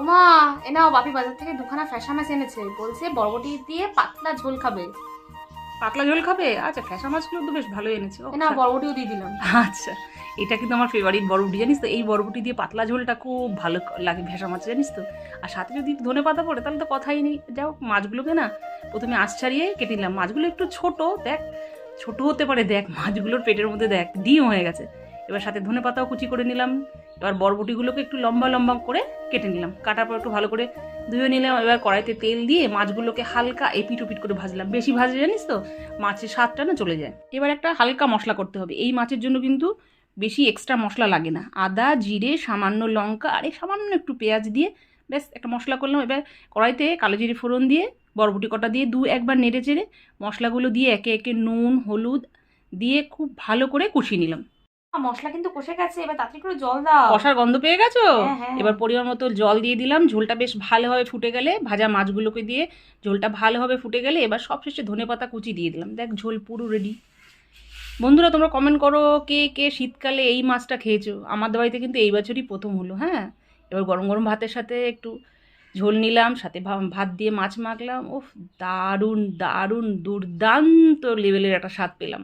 ওমা, এ নাও, বাপি বাজার থেকে দুখানা ফ্যাসা মাছ এনেছে, বলছে বরবটি দিয়ে পাতলা ঝোল খাবে। পাতলা ঝোল খাবে? আচ্ছা, ফ্যাসা মাছগুলো তো বেশ ভালো এনেছে। এ নাও, বরবটিও দিয়ে দিলাম। আচ্ছা, এটা কিন্তু আমার ফেভারিট বরবটি, জানিস তো? এই বরবটি দিয়ে পাতলা ঝোলটা খুব ভালো লাগে ভেসা মাছ, জানিস তো? আর সাথে যদি ধনে পাতা পড়ে তাহলে তো কথাই নেই। যাও, মাছগুলোকে না প্রথমে আঁশ ছাড়িয়ে কেটে নিলাম। মাছগুলো একটু ছোট, দেখ ছোট হতে পারে, দেখ মাছগুলোর পেটের মধ্যে দেখ ডিম হয়ে গেছে। এবার সাথে ধনে পাতাও কুচি করে নিলাম। এবার বরবটিগুলোকে একটু লম্বা লম্বা করে কেটে নিলাম। কাটার পর একটু ভালো করে ধুয়ে নিলাম। এবার কড়াইতে তেল দিয়ে মাছগুলোকে হালকা এপিট ওপিট করে ভাজলাম। বেশি ভাজে জানিস তো মাছের স্বাদটা না চলে যায়। এবার একটা হালকা মশলা করতে হবে। এই মাছের জন্য কিন্তু বেশি এক্সট্রা মশলা লাগে না। আদা, জিরে, সামান্য লঙ্কা আর এই সামান্য একটু পেঁয়াজ দিয়ে ব্যাস একটা মশলা করলাম। এবার কড়াইতে কালো জিরে ফোড়ন দিয়ে বরবটি কটা দিয়ে একবার নেড়ে চেড়ে মশলাগুলো দিয়ে একে একে নুন, হলুদ দিয়ে খুব ভালো করে কষিয়ে নিলাম। মশলা কিন্তু কষে গেছে, এবার তাড়াতাড়ি করে জল দাও। কষার গন্ধ পেয়ে গেছো? হ্যাঁ, হ্যাঁ। এবার পরিমাণ মতো জল দিয়ে দিলাম। ঝোলটা বেশ ভালোভাবে ফুটে গেলে, ভাজা মাছগুলোকে দিয়ে ঝোলটা ভালোভাবে ফুটে গেলে এবার সবশেষে ধনেপাতা কুচি দিয়ে দিলাম। দেখ, ঝোল পুরো রেডি। বন্ধুরা, তোমরা কমেন্ট করো কে কে শীতকালে এই মাছটা খেয়েছো। আমাদের বাড়িতে কিন্তু এই বছরই প্রথম হলো। হ্যাঁ, এবার গরম গরম ভাতের সাথে একটু ঝোল নিলাম, সাথে ভাত দিয়ে মাছ মাখলাম। উফ, দারুণ দারুণ দুর্দান্ত লেভেলের একটা স্বাদ পেলাম।